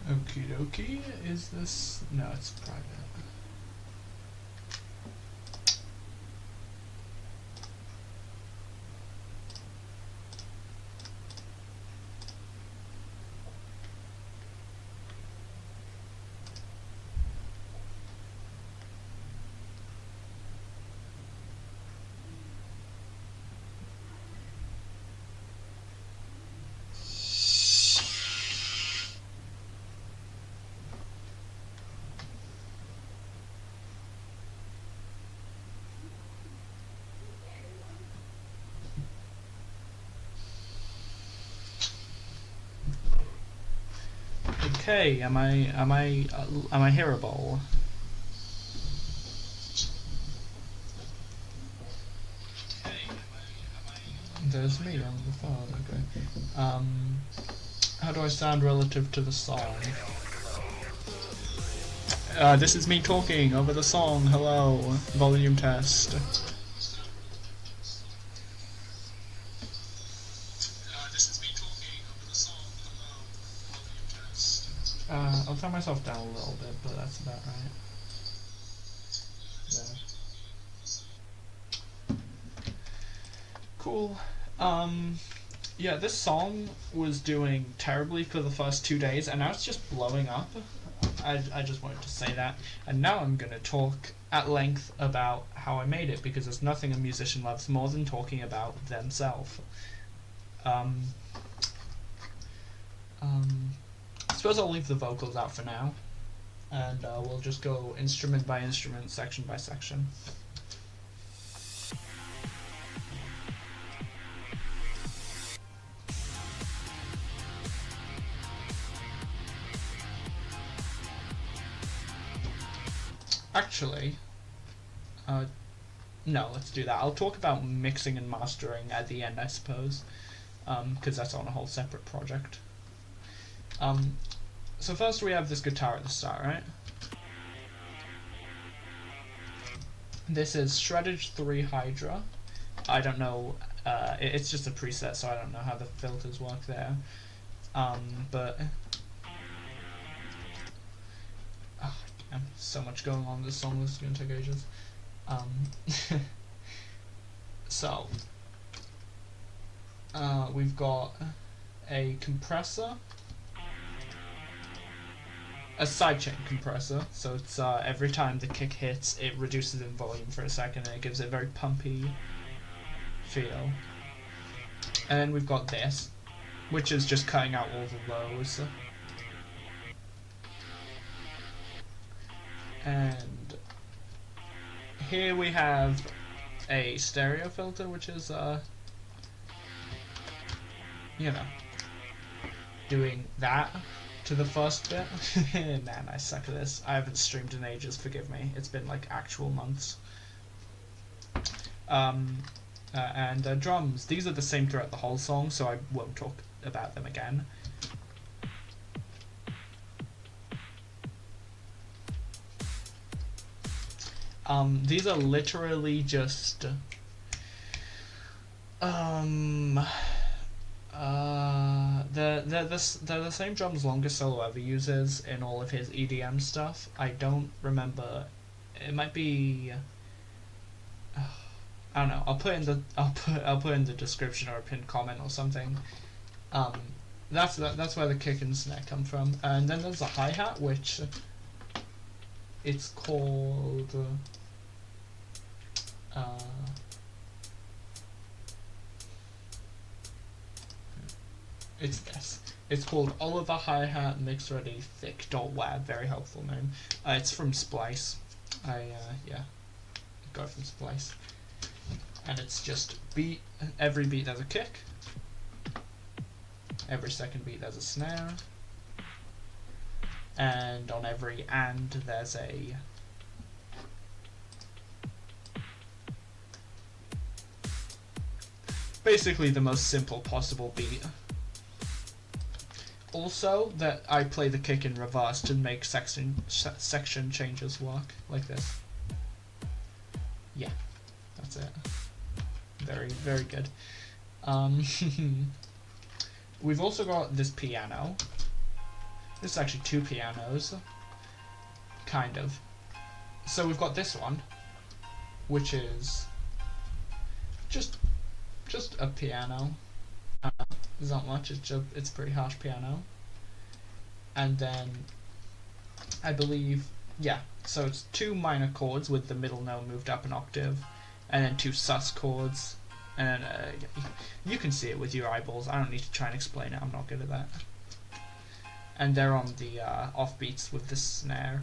Okie dokie, is this... no, it's private. Okay, am I hearable? There's me on the phone. Okay. How do I sound relative to the song? This is me talking over the song. Hello, volume test. I'll turn myself down a little bit, but that's about right. Yeah. Cool. Yeah, this song was doing terribly for the first 2 days, and now it's just blowing up. I just wanted to say that. And now I'm going to talk at length about how I made it, because there's nothing a musician loves more than talking about themselves. I suppose I'll leave the vocals out for now, and we'll just go instrument by instrument, section by section. Actually, no, let's do that. I'll talk about mixing and mastering at the end, I suppose, because that's on a whole separate project. So first we have this guitar at the start, right? This is Shredded 3 Hydra. I don't know, it's just a preset, so I don't know how the filters work there. But... oh, damn, so much going on in this song, this is going to take ages. So... we've got a compressor. A sidechain compressor, so it's every time the kick hits, it reduces in volume for a second, and it gives it a very pumpy feel. And then we've got this, which is just cutting out all the lows. And here we have a stereo filter, which is, you know, doing that to the first bit. Man, I suck at this. I haven't streamed in ages, forgive me. It's been like actual months. And drums. These are the same throughout the whole song, so I won't talk about them again. These are literally just... they're the same drums Longest Solo ever uses in all of his EDM stuff. I don't remember. It might be. I don't know. I'll put in the description or a pinned comment or something. That's where the kick and snare come from. And then there's a hi-hat, which it's called. It's this. It's called Oliver Hi-Hat Mix Ready Thick .web. Very helpful name. It's from Splice. Yeah, got it from Splice. And it's just beat. Every beat there's a kick. Every second beat there's a snare. And on every and there's a basically the most simple possible beat. Also, that I play the kick in reverse to make section changes work, like this. Yeah, that's it. Very, very good. Um, we've also got this piano. This is actually two pianos, kind of. So we've got this one, which is just a piano. There's not much. It's a pretty harsh piano. And then I believe, yeah. So it's two minor chords with the middle note moved up an octave, and then two sus chords. And you can see it with your eyeballs. I don't need to try and explain it. I'm not good at that. And they're on the offbeats with the snare.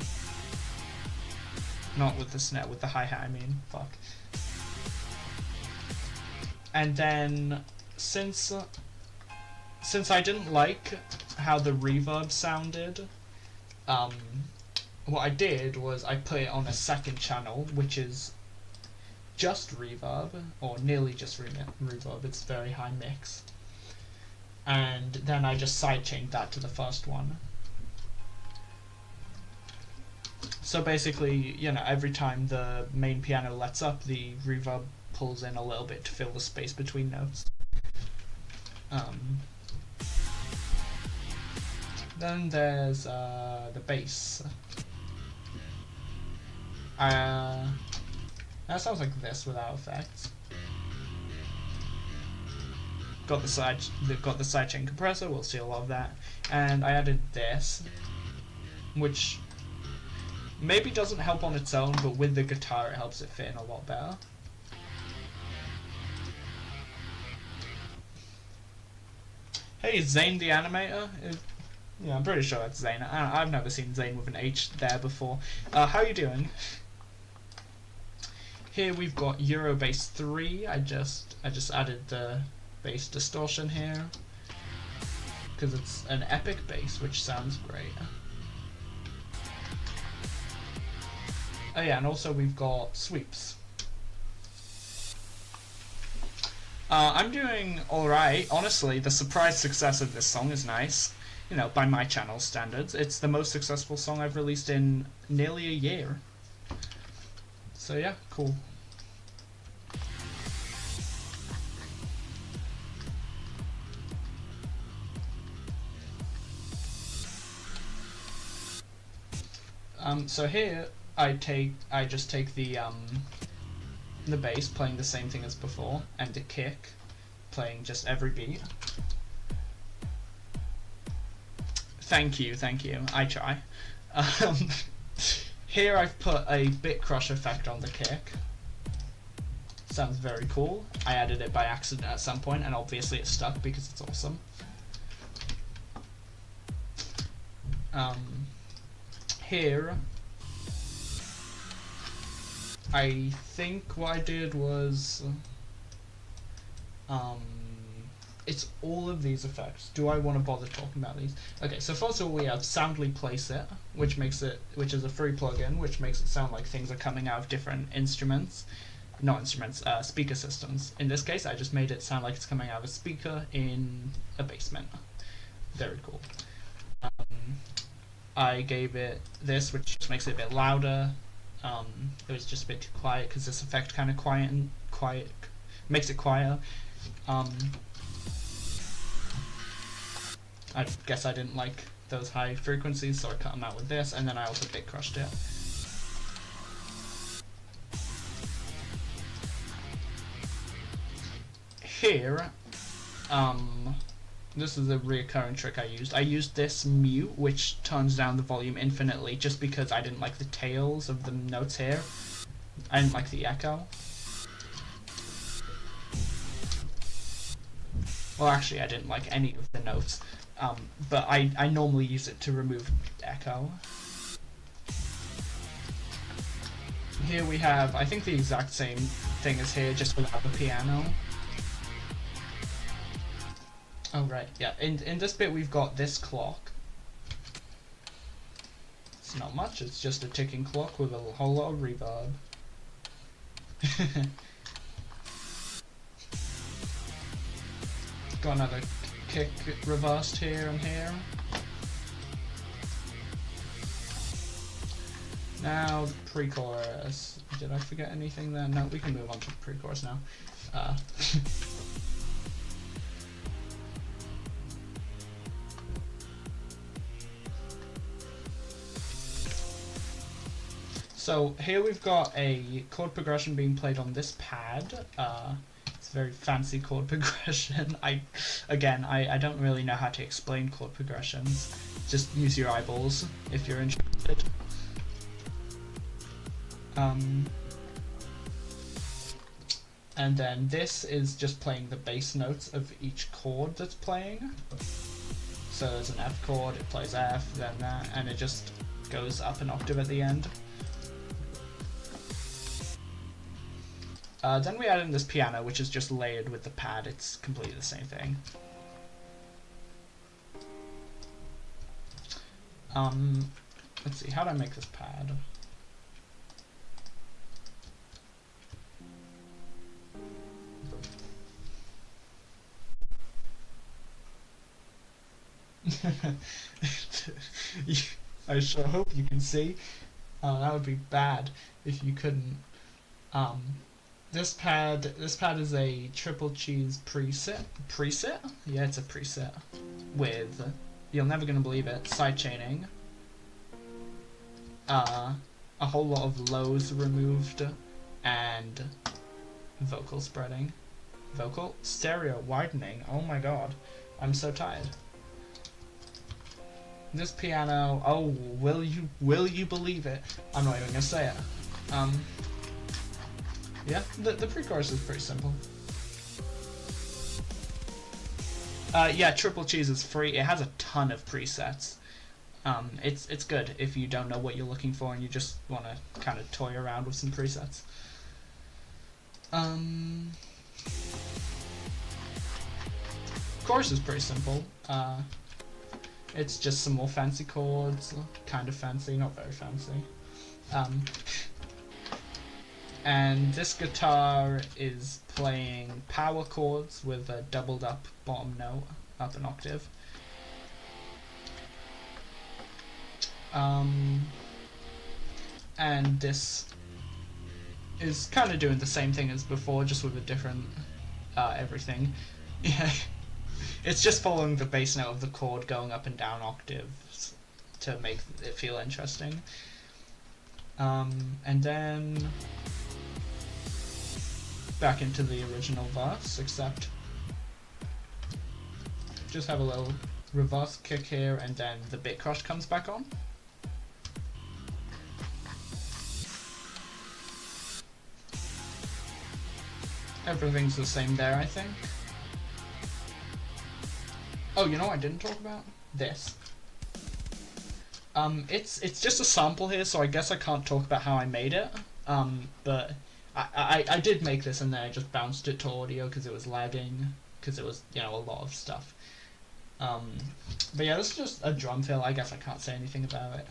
Not with the snare, with the hi-hat, I mean. Fuck. And then, since I didn't like how the reverb sounded, what I did was I put it on a second channel, which is just reverb, or nearly just reverb. It's very high mix. And then I just sidechained that to the first one. So basically, you know, every time the main piano lets up, the reverb pulls in a little bit to fill the space between notes. Then there's the bass. That sounds like this without effects. Got the sidechain compressor. We'll see a lot of that, and I added this, which maybe doesn't help on its own, but with the guitar it helps it fit in a lot better. Hey, Zane the Animator? Yeah, I'm pretty sure that's Zane. I've never seen Zane with an H there before. How you doing? Here we've got Euro Bass 3. I just added the bass distortion here because it's an epic bass, which sounds great. Oh yeah, and also we've got sweeps. I'm doing alright. Honestly, the surprise success of this song is nice. You know, by my channel standards. It's the most successful song I've released in nearly a year. So yeah, cool. So here I just take the bass playing the same thing as before, and the kick playing just every beat. Thank you, I try. Here I've put a bit crush effect on the kick. Sounds very cool. I added it by accident at some point, and obviously it stuck because it's awesome. Here I think what I did was it's all of these effects. Do I want to bother talking about these? Okay, so first of all we have Soundly Place It, which is a free plugin, which makes it sound like things are coming out of different instruments. Not instruments, speaker systems. In this case, I just made it sound like it's coming out of a speaker in a basement. Very cool. I gave it this, which just makes it a bit louder. It was just a bit too quiet because this effect kind of makes it quieter. I guess I didn't like those high frequencies, so I cut them out with this, and then I also bit crushed it. Here, this is a reoccurring trick I used. I used this mute, which turns down the volume infinitely, just because I didn't like the tails of the notes here. I didn't like the echo. Well, actually, I didn't like any of the notes, but I normally use it to remove echo. Here we have, I think, the exact same thing as here, just without the piano. Oh right, yeah. In this bit we've got this clock. It's not much, it's just a ticking clock with a whole lot of reverb. Got another kick reversed here and here. Now the pre-chorus. Did I forget anything there? No, we can move on to the pre-chorus now. So here we've got a chord progression being played on this pad. It's a very fancy chord progression. I don't really know how to explain chord progressions. Just use your eyeballs if you're interested. And then this is just playing the bass notes of each chord that's playing. So there's an F chord, it plays F, then that, and it just goes up an octave at the end. Then we add in this piano, which is just layered with the pad. It's completely the same thing. Let's see, how do I make this pad? I sure hope you can see. That would be bad if you couldn't. This pad is a triple cheese preset. Preset? Yeah, it's a preset with, you're never gonna believe it, side chaining. A whole lot of lows removed, and vocal spreading. Vocal stereo widening. Oh my god, I'm so tired. This piano, oh, will you believe it? I'm not even gonna say it. Yeah, the pre-chorus is pretty simple. Yeah, Triple Cheese is free. It has a ton of presets. It's good if you don't know what you're looking for and you just want to kind of toy around with some presets. Chorus is pretty simple. It's just some more fancy chords, kind of fancy, not very fancy. And this guitar is playing power chords with a doubled up bottom note, up an octave. And this is kind of doing the same thing as before, just with a different everything. Yeah, it's just following the bass note of the chord going up and down octaves to make it feel interesting. And then back into the original verse, except just have a little reverse kick here, and then the bit crush comes back on. Everything's the same there, I think. Oh, you know what I didn't talk about? This. It's just a sample here, so I guess I can't talk about how I made it. But I did make this, and then I just bounced it to audio because it was lagging, because it was, you know, a lot of stuff. But yeah, this is just a drum fill. I guess I can't say anything about it.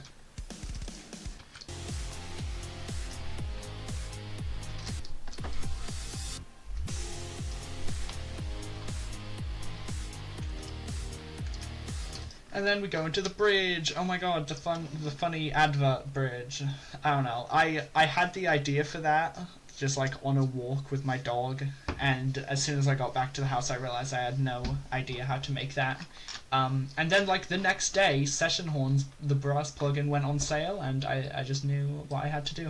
And then we go into the bridge. Oh my god, the funny advert bridge. I don't know. I had the idea for that just like on a walk with my dog, and as soon as I got back to the house I realized I had no idea how to make that. And then like the next day, Session Horns, the brass plugin, went on sale, and I just knew what I had to do.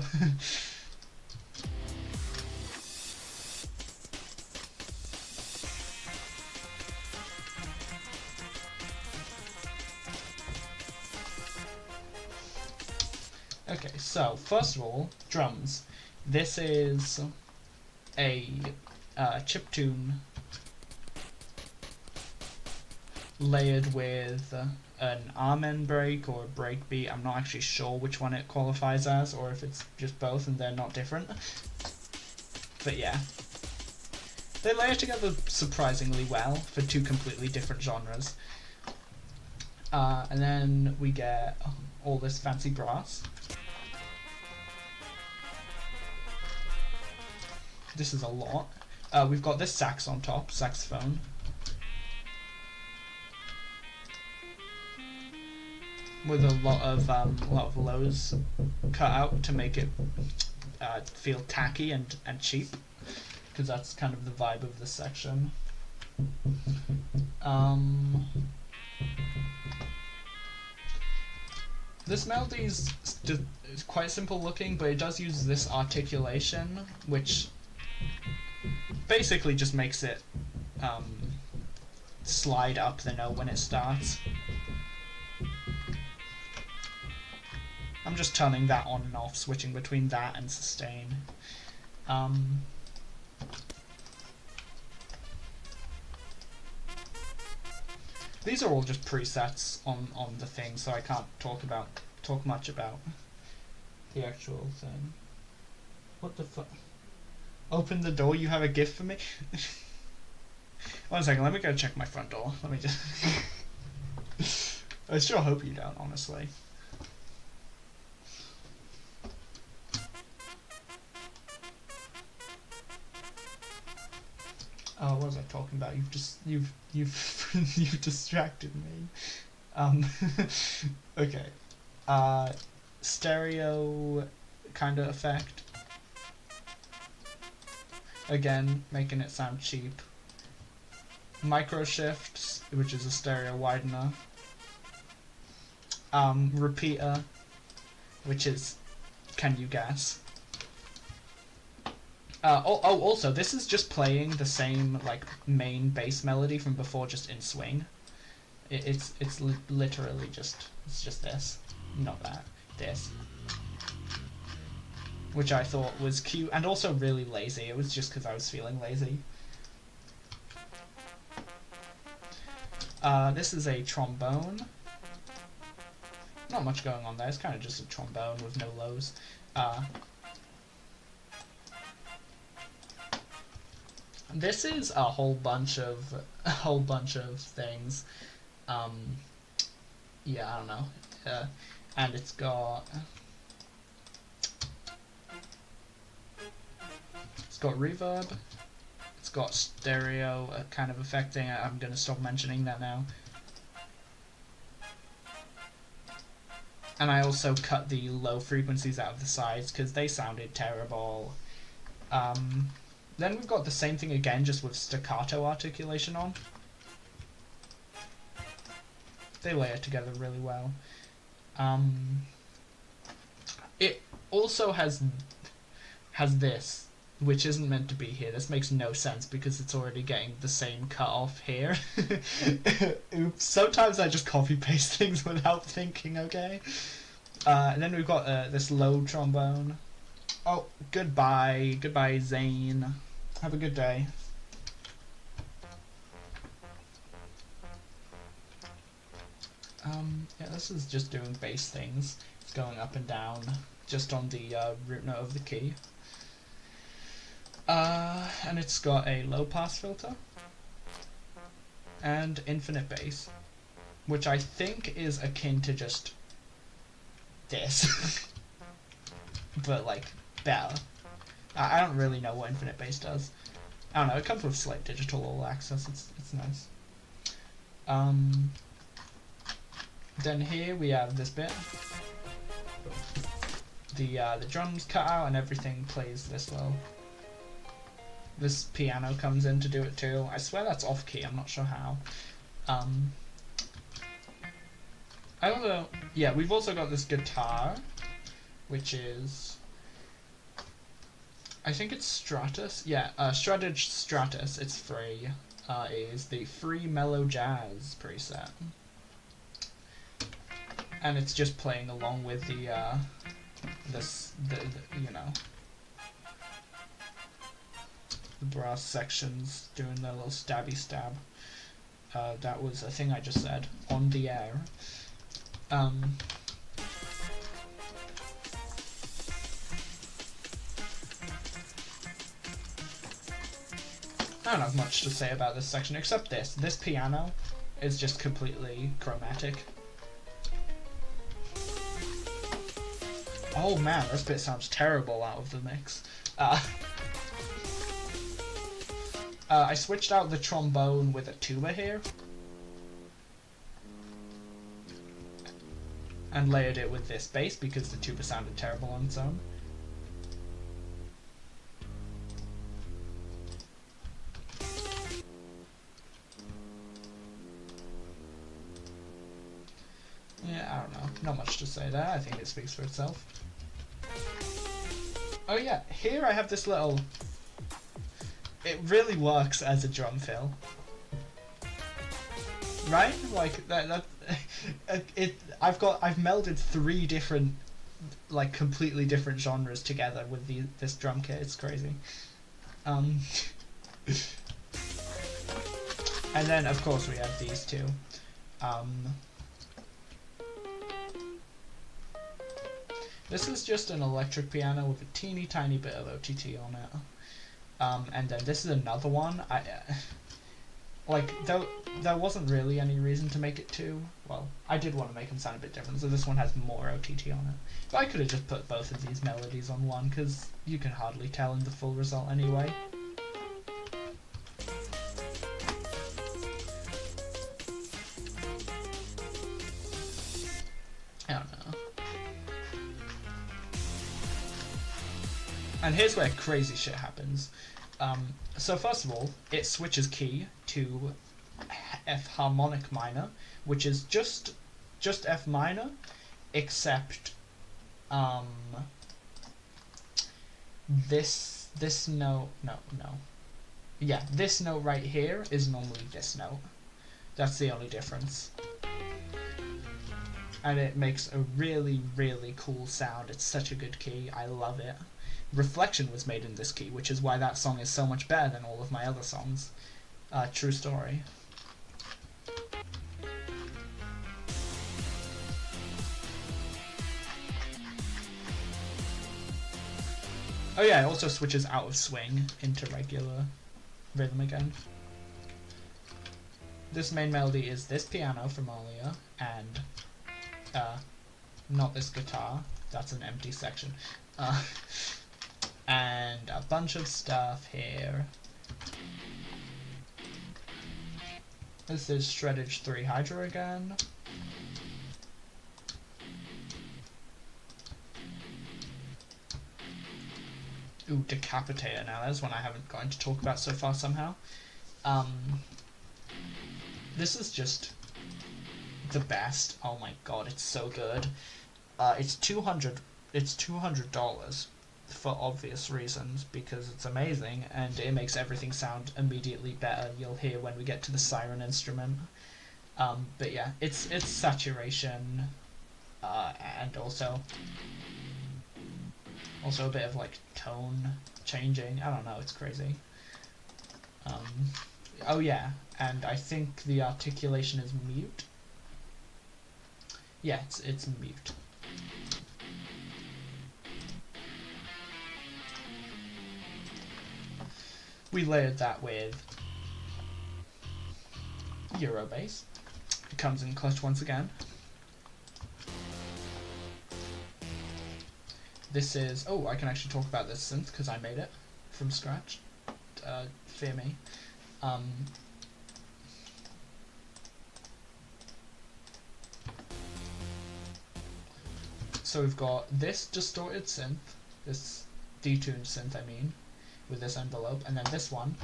Okay, so first of all, drums. This is a chiptune layered with an amen break or a break beat. I'm not actually sure which one it qualifies as, or if it's just both and they're not different. But yeah, they layer together surprisingly well for two completely different genres. And then we get all this fancy brass. This is a lot. We've got this sax on top, saxophone. With a lot of lows cut out to make it feel tacky and cheap, because that's kind of the vibe of this section. This melody is quite simple looking, but it does use this articulation, which basically just makes it slide up the note when it starts. I'm just turning that on and off, switching between that and sustain. These are all just presets on the thing, so I can't talk much about the actual thing. What the fuck? Open the door, you have a gift for me? 1 second, let me go check my front door. Let me just... I sure hope you don't, honestly. Oh, what was I talking about? You've you've distracted me. Okay. Stereo kind of effect. Again, making it sound cheap. Micro shifts, which is a stereo widener. Repeater, which is, can you guess? Also, this is just playing the same like main bass melody from before, just in swing. It's literally just this, not that, this. Which I thought was cute and also really lazy. It was just because I was feeling lazy. This is a trombone. Not much going on there. It's kind of just a trombone with no lows. This is a whole bunch of things. Yeah, I don't know. And it's got reverb. It's got stereo kind of affecting. I'm gonna stop mentioning that now. And I also cut the low frequencies out of the sides because they sounded terrible. Then we've got the same thing again, just with staccato articulation on. They layer together really well. It also has this, which isn't meant to be here. This makes no sense because it's already getting the same cut off here. Oops. Sometimes I just copy paste things without thinking, okay? And then we've got this low trombone. Oh, goodbye. Goodbye, Zane. Have a good day. Yeah, this is just doing bass things. It's going up and down just on the root note of the key. And it's got a low pass filter and infinite bass, which I think is akin to just this, but like better. I don't really know what infinite bass does. I don't know. It comes with slight digital all access. It's nice. Then here we have this bit. The drums cut out and everything plays this low. This piano comes in to do it too. I swear that's off key. I'm not sure how. Yeah, we've also got this guitar, which is, I think it's Stratus. Yeah, Strategy Stratus. It's free. Is the free mellow jazz preset, and it's just playing along with the you know, the brass sections doing their little stabby stab. That was a thing I just said on the air. I don't have much to say about this section except this. This piano is just completely chromatic. Oh man, this bit sounds terrible out of the mix. I switched out the trombone with a tuba here. And layered it with this bass because the tuba sounded terrible on its own. Yeah, I don't know. Not much to say there, I think it speaks for itself. Oh yeah, here I have this little... It really works as a drum fill. Right? Like, I've melded 3 different, like, completely different genres together with this drum kit, it's crazy. And then, of course, we have these two. This is just an electric piano with a teeny tiny bit of OTT on it. And then this is another one. There wasn't really any reason to make it 2. Well, I did want to make them sound a bit different, so this one has more OTT on it. But I could have just put both of these melodies on one, because you can hardly tell in the full result anyway. I don't know. And here's where crazy shit happens. So first of all, it switches key to F harmonic minor, which is just F minor, except this note, no. Yeah, this note right here is normally this note. That's the only difference. And it makes a really, really cool sound. It's such a good key. I love it. Reflection was made in this key, which is why that song is so much better than all of my other songs. True story. Oh yeah, it also switches out of swing into regular rhythm again. This main melody is this piano from earlier, and not this guitar. That's an empty section. And a bunch of stuff here. This is Shreddage 3 Hydro again. Ooh, Decapitator now. There's one I haven't gotten to talk about so far somehow. This is just the best. Oh my god, it's so good. It's $200 for obvious reasons, because it's amazing and it makes everything sound immediately better. You'll hear when we get to the siren instrument. But yeah, it's saturation, and also a bit of like tone changing. I don't know, it's crazy. Oh yeah, and I think the articulation is mute. Yeah, it's mute. We layered that with Eurobass. It comes in clutch once again. This is... Oh, I can actually talk about this synth because I made it from scratch. Fear me. So we've got this distorted synth, this detuned synth I mean, with this envelope, and then this one,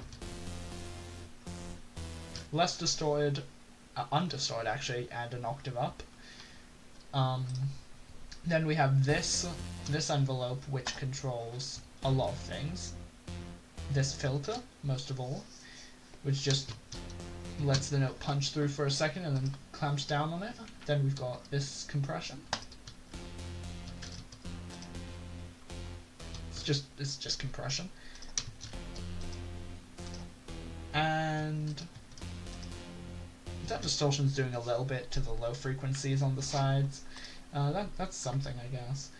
less distorted, undistorted actually, and an octave up. Then we have this envelope, which controls a lot of things. This filter, most of all, which just lets the note punch through for a second and then clamps down on it. Then we've got this compression. It's just compression. And that distortion's doing a little bit to the low frequencies on the sides. That's something, I guess.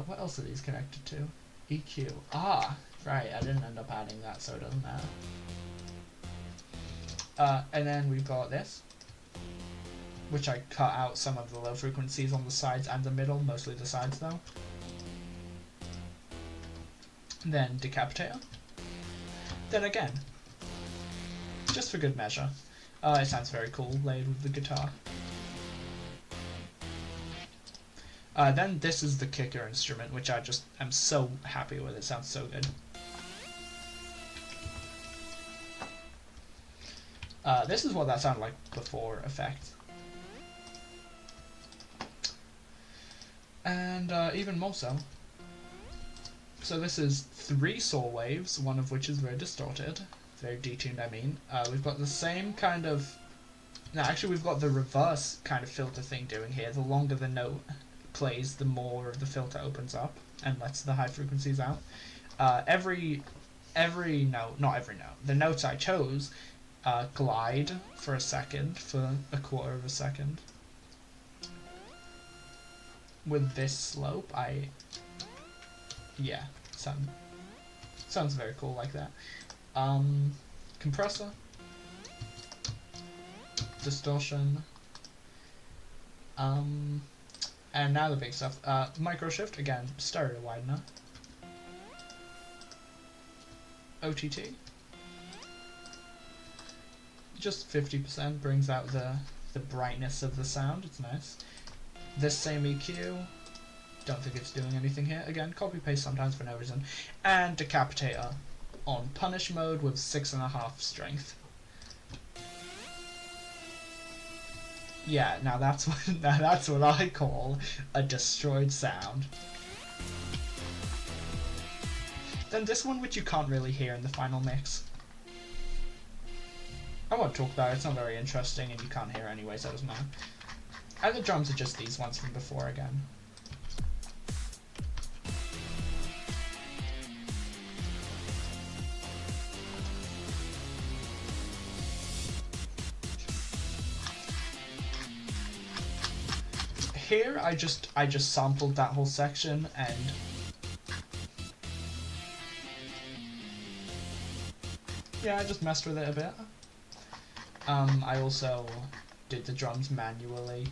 What else are these connected to? EQ. Ah, right, I didn't end up adding that, so it doesn't matter. And then we've got this, which I cut out some of the low frequencies on the sides and the middle, mostly the sides though. Then Decapitator. Then again, just for good measure. It sounds very cool, laid with the guitar. Then this is the kicker instrument, which I just am so happy with. It sounds so good. This is what that sounded like before effect. And even more so. So this is 3 soul waves, one of which is very distorted. Very detuned, I mean. We've got the same kind of... No, actually we've got the reverse kind of filter thing doing here. The longer the note plays, the more the filter opens up and lets the high frequencies out. Every note, not every note, the notes I chose glide for a second, for a quarter of a second. With this slope, yeah, sounds very cool like that. Compressor, distortion, and now the big stuff. Micro shift, again, stereo widener. OTT, just 50% brings out the brightness of the sound. It's nice. This same EQ, don't think it's doing anything here. Again, copy paste sometimes for no reason. And Decapitator on punish mode with 6.5 strength. Yeah, now that's what I call a destroyed sound. Then this one, which you can't really hear in the final mix. I won't talk about it, it's not very interesting and you can't hear anyway, so it doesn't matter. And the drums are just these ones from before again. Here I just sampled that whole section and yeah, I just messed with it a bit. I also did the drums manually.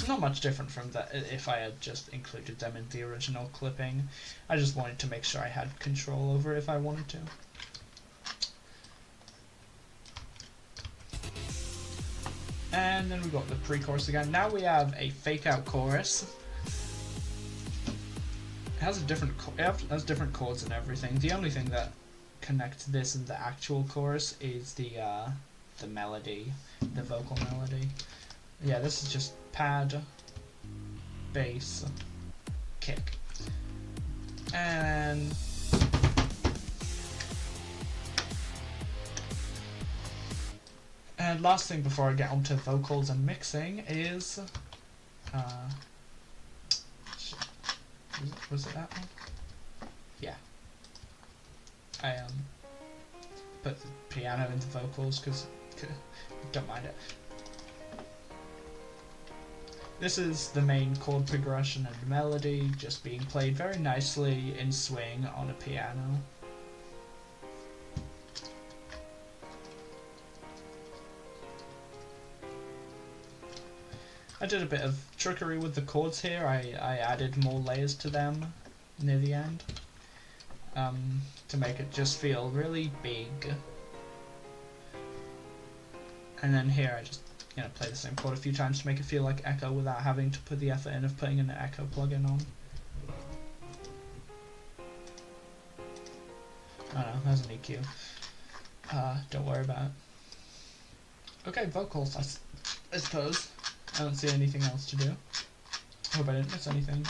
Not much different from that if I had just included them in the original clipping. I just wanted to make sure I had control over it if I wanted to. And then we got the pre-chorus again. Now we have a fake-out chorus. It has different chords and everything. The only thing that connects this and the actual chorus is the melody, the vocal melody. Yeah, this is just pad, bass, kick, and last thing before I get onto vocals and mixing is was it that one? Yeah. I put the piano into vocals because don't mind it. This is the main chord progression and melody just being played very nicely in swing on a piano. I did a bit of trickery with the chords here. I added more layers to them near the end to make it just feel really big. And then here I just play the same chord a few times to make it feel like echo without having to put the effort in of putting an echo plugin on. I don't know, that's an EQ. Don't worry about it. Okay, vocals, I suppose. I don't see anything else to do. Hope I didn't miss anything.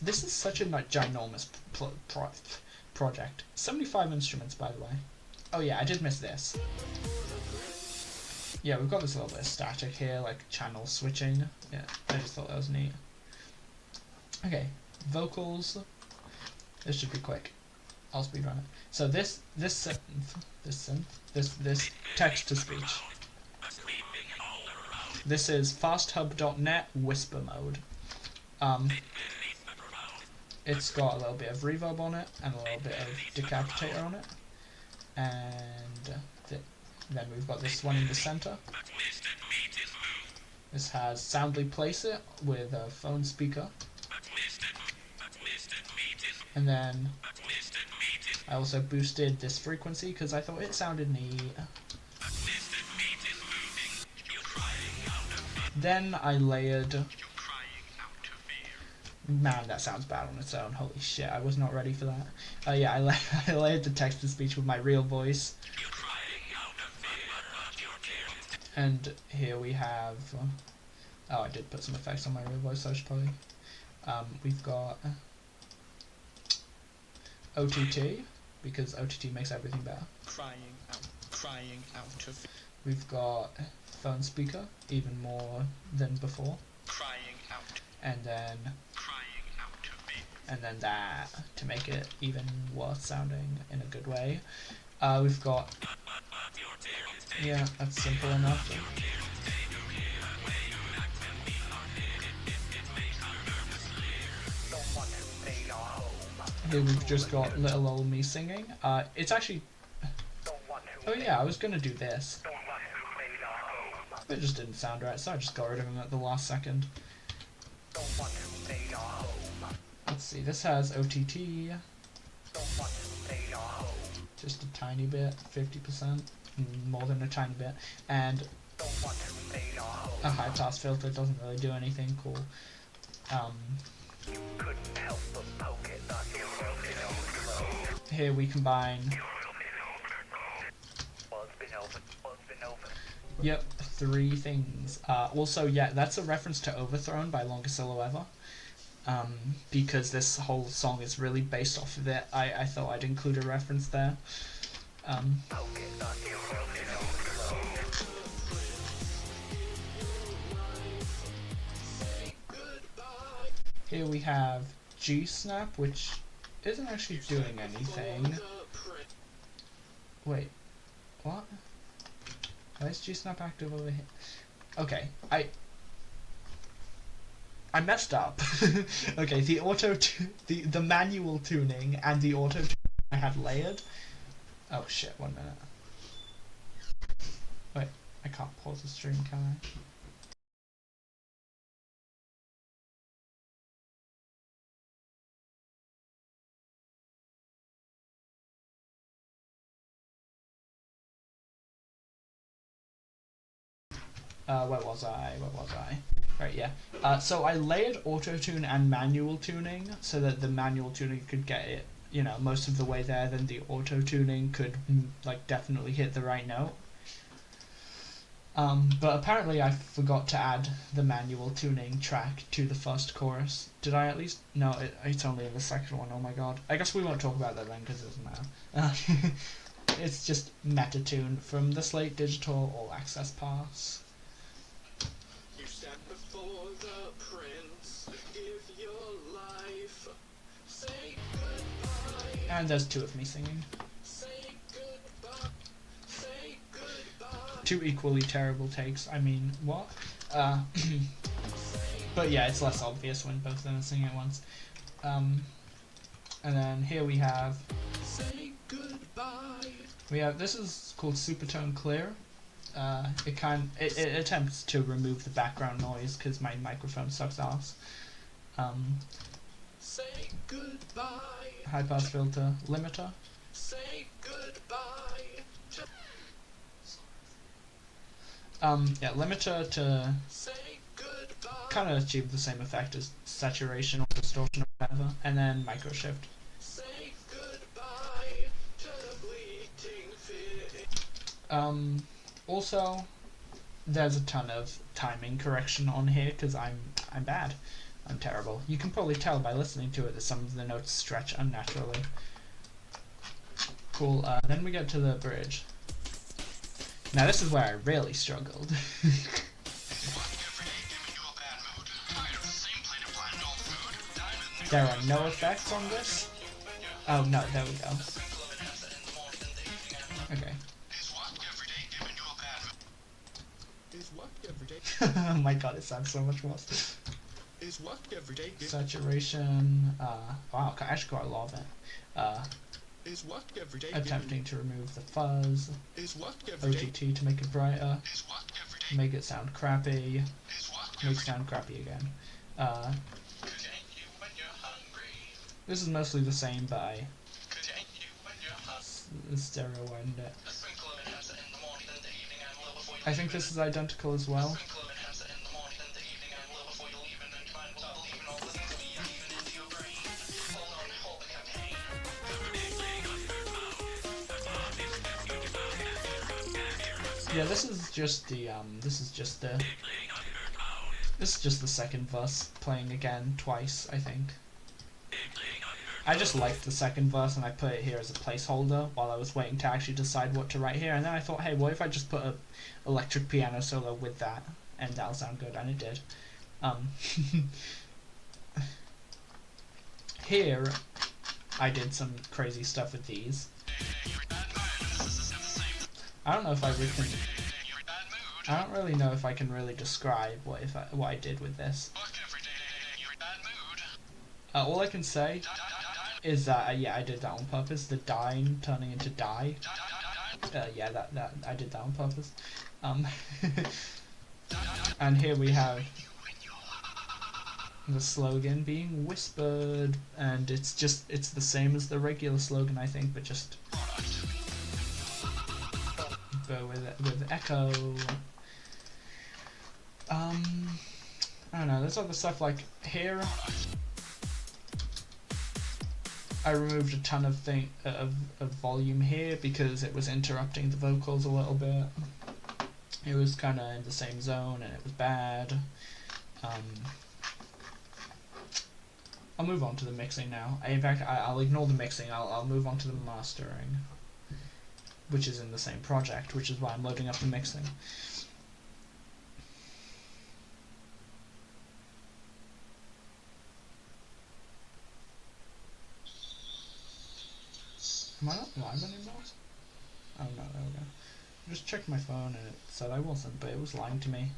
This is such a ginormous project. 75 instruments, by the way. Oh yeah, I did miss this. Yeah, we've got this little bit of static here, like channel switching. Yeah, I just thought that was neat. Okay, vocals. This should be quick. I'll speedrun it. So this text to speech. This is fasthub.net whisper mode. It's got a little bit of reverb on it and a little bit of decapitator on it, and then we've got this one in the center. This has Soundly Place It with a phone speaker, and then I also boosted this frequency because I thought it sounded neat. Then I layered... Man, that sounds bad on its own. Holy shit, I was not ready for that. Yeah, I layered the text-to-speech with my real voice. And here we have, oh, I did put some effects on my real voice, so I should probably, we've got OTT, because OTT makes everything better. Crying out of. We've got phone speaker, even more than before. Crying out. And then crying out of me. And then that, to make it even worse sounding in a good way. We've got, yeah, that's simple enough. Here we've just got little old me singing. It's actually, oh yeah, I was gonna do this. But it just didn't sound right, so I just got rid of him at the last second. Let's see, this has OTT. Just a tiny bit, 50%, more than a tiny bit, and a high pass filter doesn't really do anything cool. Here we combine. Yep, 3 things. Also, yeah, that's a reference to Overthrown by Longest Solo Ever. Because this whole song is really based off of it, I thought I'd include a reference there. Here we have G-Snap, which isn't actually doing anything. Wait, what? Why is G-Snap active over here? Okay, I messed up. Okay, the manual tuning and the auto tuning I had layered. Oh shit, 1 minute. Wait, I can't pause the stream, can I? Where was I? Right, yeah. So I layered auto-tune and manual tuning so that the manual tuning could get it, you know, most of the way there, then the auto-tuning could, like, definitely hit the right note. But apparently I forgot to add the manual tuning track to the first chorus. Did I at least? No, it's only in the second one, oh my god. I guess we won't talk about that then, because it doesn't matter. It's just meta-tune from the Slate Digital All Access Pass. And there's 2 of me singing. 2 equally terrible takes. I mean, what? But yeah, it's less obvious when both of them are singing at once. And then here we have. This is called Supertone Clear. It attempts to remove the background noise because my microphone sucks ass. Say goodbye. High pass filter, limiter. Say goodbye. Yeah, limiter to kind of achieve the same effect as saturation or distortion or whatever, and then micro shift. Say goodbye to the bleeding. Also, there's a ton of timing correction on here because I'm bad. I'm terrible. You can probably tell by listening to it that some of the notes stretch unnaturally. Cool. Then we get to the bridge. Now this is where I really struggled. There are no effects on this. Oh no, there we go. Okay. Oh my god, it sounds so much worse. Saturation, wow, actually quite a lot of it. Attempting to remove the fuzz. OTT to make it brighter. Make it sound crappy. Make it sound crappy again. This is mostly the same, but I stereo widened it. I think this is identical as well. Yeah, this is just the second verse playing again twice, I think. I just liked the second verse and I put it here as a placeholder while I was waiting to actually decide what to write here, and then I thought, hey, what if I just put a electric piano solo with that and that'll sound good, and it did. Here I did some crazy stuff with these. I don't know if I don't really know if I can really describe what I did with this. All I can say is that yeah, I did that on purpose. The dine turning into die. Yeah, that I did that on purpose. And here we have the slogan being whispered, and it's the same as the regular slogan, I think, but just with echo. I don't know. There's other stuff like here. I removed a ton of volume here because it was interrupting the vocals a little bit. It was kind of in the same zone and it was bad. I'll move on to the mixing now. In fact, I'll ignore the mixing. I'll move on to the mastering, which is in the same project, which is why I'm loading up the mixing. Am I not live anymore? Oh no, there we go. I just checked my phone and it said I wasn't, but it was lying to me.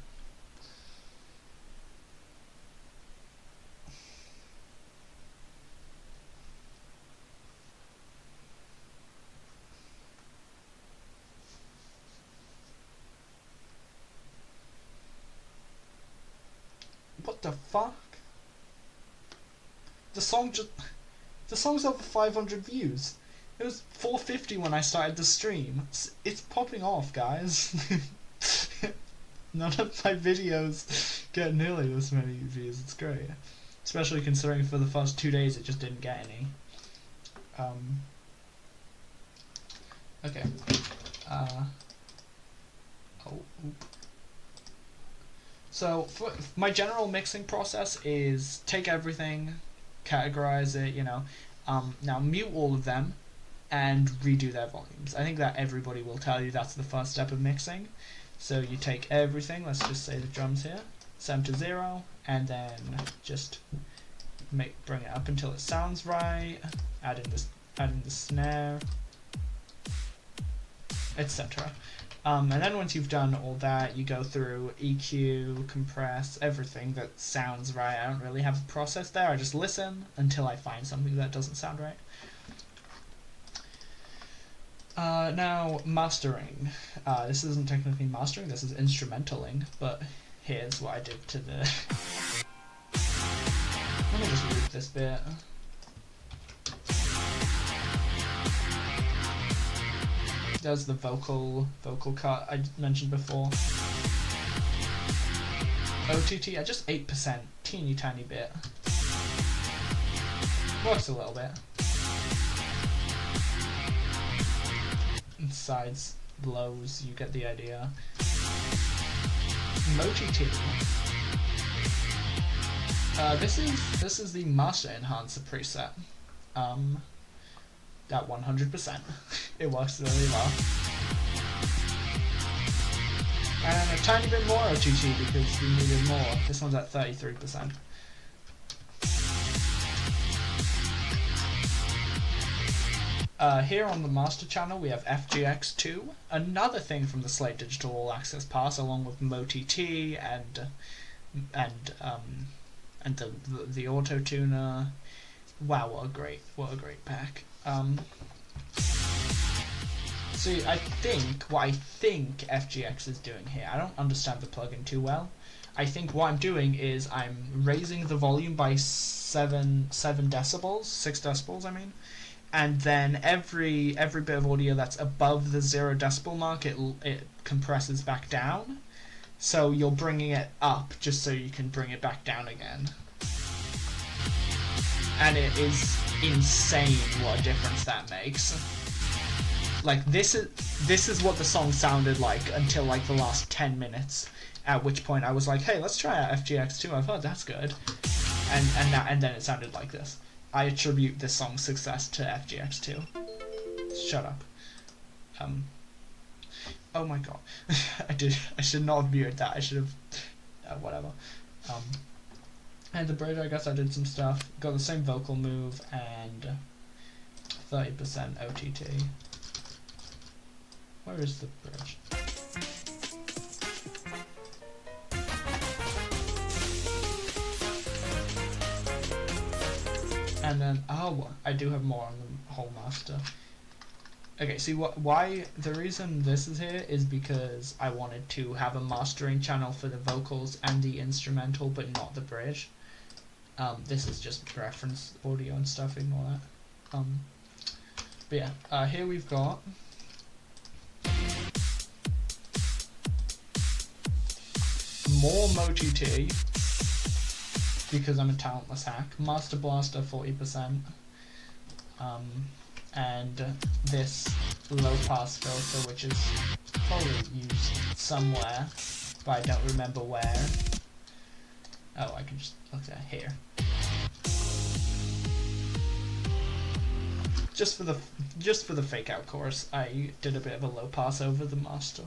What the fuck? The song's over 500 views. It was 450 when I started the stream. It's popping off, guys. None of my videos get nearly this many views. It's great. Especially considering for the first 2 days it just didn't get any. Okay. So, my general mixing process is take everything, categorize it, now mute all of them, and redo their volumes. I think that everybody will tell you that's the first step of mixing. So you take everything, let's just say the drums here, set them to 0, and then just bring it up until it sounds right, add in the snare, etc. And then once you've done all that, you go through EQ, compress, everything that sounds right. I don't really have a process there, I just listen until I find something that doesn't sound right. Now, mastering. This isn't technically mastering, this is instrumentaling, but here's what I did to the... Let me just read this bit. There's the vocal cut I mentioned before. OTT at just 8%, teeny tiny bit. Works a little bit. Sides, lows, you get the idea. OTT. This is the master enhancer preset. At 100%. It works really well. And a tiny bit more OTT because we needed more. This one's at 33%. Here on the master channel we have FGX2, another thing from the Slate Digital All Access Pass, along with MoTT and the auto tuner. Wow, what a great pack. See, what I think FGX is doing here, I don't understand the plugin too well. I think what I'm doing is I'm raising the volume by 7 decibels, 6 decibels I mean, and then every bit of audio that's above the 0 decibel mark, it compresses back down. So you're bringing it up just so you can bring it back down again. And it is insane what a difference that makes. Like this is what the song sounded like until like the last 10 minutes. At which point I was like, hey, let's try out FGX2. I've heard that's good. And then it sounded like this. I attribute this song's success to FGX2. Shut up. Oh my god. I should not have muted that. I should have whatever. And the bridge, I guess I did some stuff. Got the same vocal move and 30% OTT. Where is the bridge? And then, oh, I do have more on the whole master. Okay, see why the reason this is here is because I wanted to have a mastering channel for the vocals and the instrumental, but not the bridge. This is just reference audio and stuff, ignore that. But yeah, here we've got more Mochi T, because I'm a talentless hack. Master Blaster 40%. And this low pass filter, which is probably used somewhere, but I don't remember where. Oh, I can just look at here. Just for the fake out chorus, I did a bit of a low pass over the master.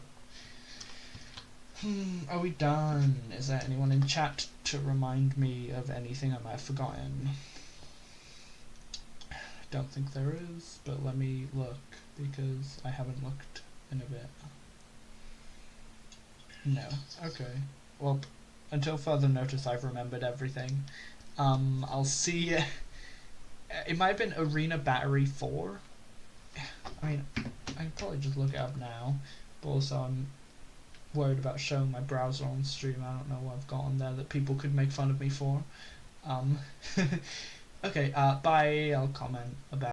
Are we done? Is there anyone in chat to remind me of anything I might have forgotten? Don't think there is, but let me look because I haven't looked in a bit. No. Okay. Well, until further notice, I've remembered everything. I'll see. It might have been Arena Battery 4. I mean, I can probably just look it up now, but also I'm worried about showing my browser on stream. I don't know what I've got on there that people could make fun of me for. Okay, bye. I'll comment about